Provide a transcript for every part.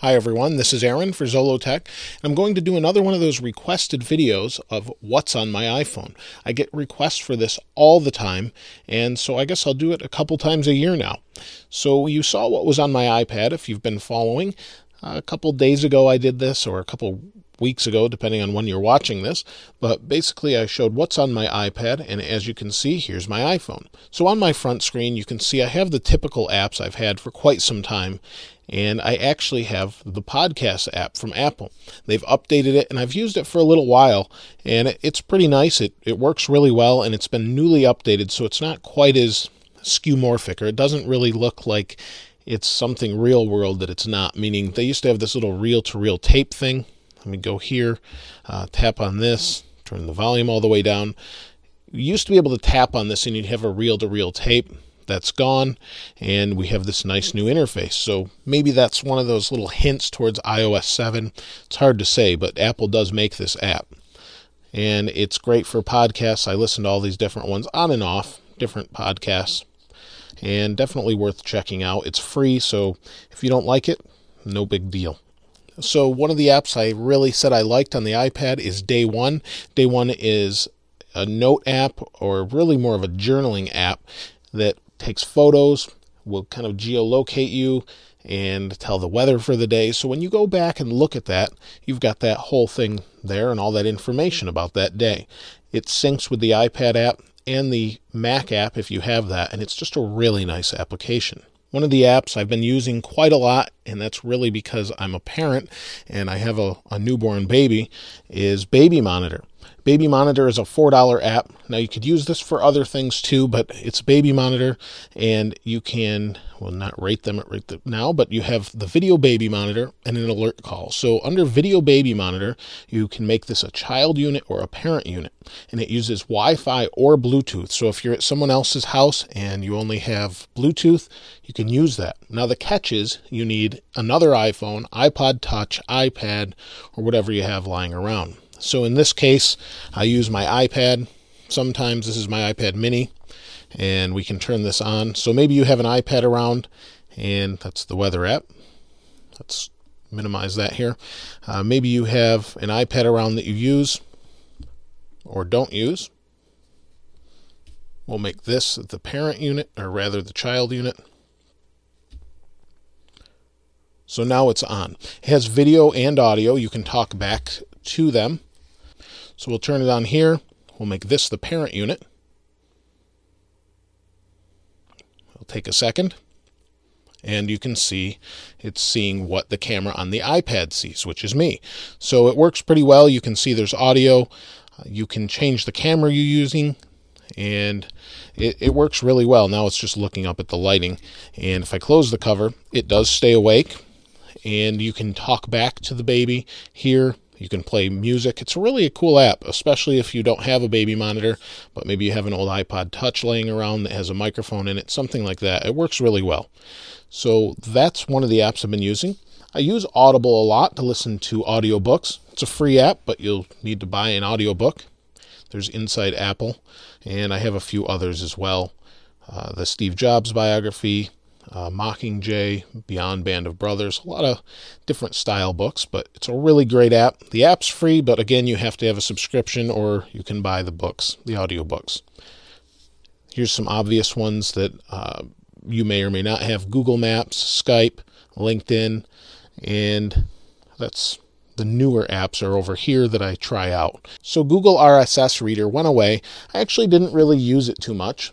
Hi everyone, this is Aaron for Zollotech, and I'm going to do another one of those requested videos of what's on my iPhone. I get requests for this all the time, and so I guess I'll do it a couple times a year now. So you saw what was on my iPad if you've been following. A couple days ago I did this, or a couple weeks ago, depending on when you're watching this, but basically I showed what's on my iPad, and as you can see, here's my iPhone. So on my front screen, you can see I have the typical apps I've had for quite some time, and I actually have the podcast app from Apple. They've updated it, and I've used it for a little while, and it's pretty nice. It works really well, and it's been newly updated, so it's not quite as skeuomorphic, or it doesn't really look like it's something real world that it's not, meaning they used to have this little reel-to-reel tape thing. Let me go here, tap on this, turn the volume all the way down. You used to be able to tap on this and you'd have a reel-to-reel tape. That's gone, and we have this nice new interface. So maybe that's one of those little hints towards iOS 7. It's hard to say, but Apple does make this app. And it's great for podcasts. I listen to all these different ones on and off, different podcasts, and definitely worth checking out. It's free, so if you don't like it, no big deal. So one of the apps I really said I liked on the iPad is DayOne. DayOne is a note app, or really more of a journaling app that takes photos, will kind of geolocate you and tell the weather for the day. So when you go back and look at that, you've got that whole thing there and all that information about that day. It syncs with the iPad app and the Mac app if you have that, and it's just a really nice application. One of the apps I've been using quite a lot, and that's really because I'm a parent and I have a newborn baby, is Baby Monitor. Baby Monitor is a $4 app. Now you could use this for other things too, but it's Baby Monitor, and you can, well, not rate them now, but you have the Video Baby Monitor and an alert call. So under Video Baby Monitor, you can make this a child unit or a parent unit, and it uses Wi-Fi or Bluetooth. So if you're at someone else's house and you only have Bluetooth, you can use that. Now the catch is you need another iPhone, iPod Touch, iPad, or whatever you have lying around. So in this case, I use my iPad. Sometimes this is my iPad mini, and we can turn this on. So maybe you have an iPad around, and that's the weather app. Let's minimize that here. Maybe you have an iPad around that you use or don't use. We'll make this the parent unit, or rather the child unit. So now it's on. It has video and audio. You can talk back to them. So we'll turn it on here. We'll make this the parent unit. It'll take a second. And you can see it's seeing what the camera on the iPad sees, which is me. So it works pretty well. You can see there's audio. You can change the camera you're using, and it works really well. Now it's just looking up at the lighting. And if I close the cover, it does stay awake. And you can talk back to the baby here. You can play music. It's really a cool app, especially if you don't have a Baby Monitor, but maybe you have an old iPod Touch laying around that has a microphone in it, something like that. It works really well. So that's one of the apps I've been using. I use Audible a lot to listen to audiobooks. It's a free app, but you'll need to buy an audiobook. There's Inside Apple, and I have a few others as well. The Steve Jobs biography, Mockingjay, Beyond Band of Brothers, a lot of different style books, but it's a really great app. The app's free, but again, you have to have a subscription, or you can buy the books, the audiobooks. Here's some obvious ones that you may or may not have: Google Maps, Skype, LinkedIn, and that's the newer apps are over here that I try out. So Google RSS Reader went away. I actually didn't really use it too much,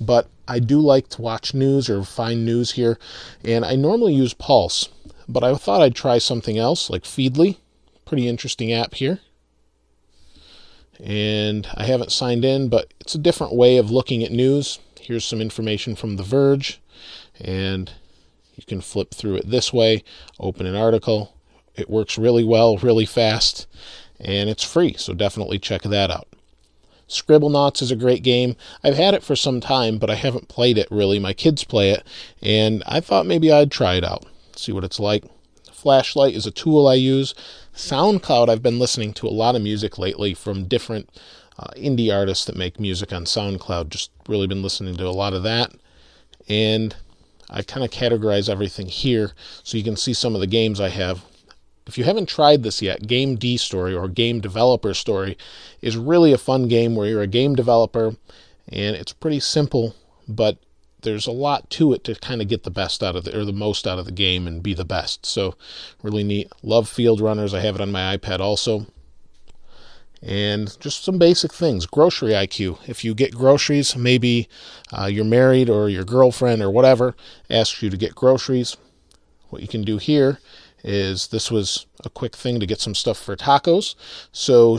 but I do like to watch news or find news here, and I normally use Pulse, but I thought I'd try something else like Feedly. Pretty interesting app here. And I haven't signed in, but it's a different way of looking at news. Here's some information from The Verge, and you can flip through it this way, open an article. It works really well, really fast, and it's free, so definitely check that out. Scribblenauts is a great game. I've had it for some time, but I haven't played it really. My kids play it, and I thought maybe I'd try it out, see what it's like. Flashlight is a tool I use. SoundCloud, I've been listening to a lot of music lately from different indie artists that make music on SoundCloud. Just really been listening to a lot of that. And I kind of categorize everything here so you can see some of the games I have. If you haven't tried this yet, Game D Story or Game Developer Story is really a fun game where you're a game developer, and it's pretty simple, but there's a lot to it to kind of get the best out of or the most out of the game and be the best. So really neat. Love Field Runners. I have it on my iPad also. And just some basic things. Grocery IQ. If you get groceries, maybe you're married or your girlfriend or whatever asks you to get groceries. What you can do here is, this was a quick thing to get some stuff for tacos. So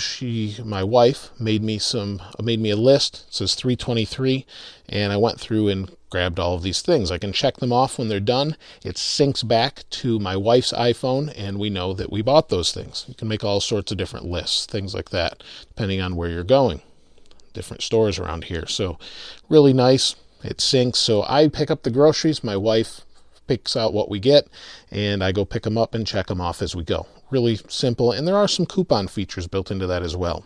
my wife made me a list. It says 323, and I went through and grabbed all of these things. I can check them off when they're done. It syncs back to my wife's iPhone, and we know that we bought those things. You can make all sorts of different lists, things like that, depending on where you're going. Different stores around here. So really nice. It syncs. So I pick up the groceries. My wife picks out what we get, and I go pick them up and check them off as we go. Really simple, and there are some coupon features built into that as well.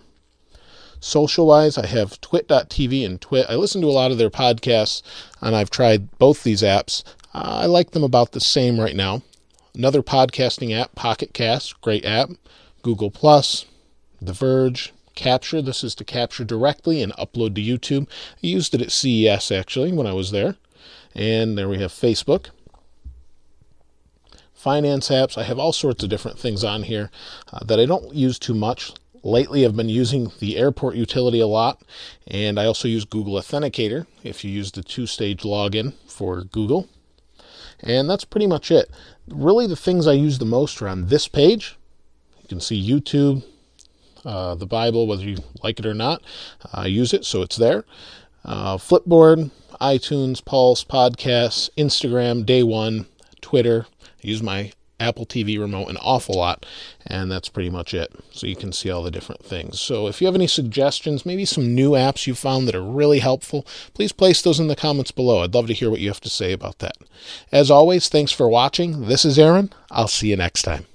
Social-wise, I have twit.tv and Twit. I listen to a lot of their podcasts, and I've tried both these apps. I like them about the same right now. Another podcasting app, Pocket Cast, great app. Google+, The Verge, Capture. This is to capture directly and upload to YouTube. I used it at CES, actually, when I was there. And there we have Facebook. Finance apps. I have all sorts of different things on here that I don't use too much. Lately, I've been using the airport utility a lot, and I also use Google Authenticator if you use the two-stage login for Google. And that's pretty much it. Really, the things I use the most are on this page. You can see YouTube, the Bible, whether you like it or not. I use it, so it's there. Flipboard, iTunes, Pulse, Podcasts, Instagram, DayOne, Twitter. I use my Apple TV remote an awful lot, and that's pretty much it. So you can see all the different things. So if you have any suggestions, maybe some new apps you found that are really helpful, please place those in the comments below. I'd love to hear what you have to say about that. As always, thanks for watching. This is Aaron. I'll see you next time.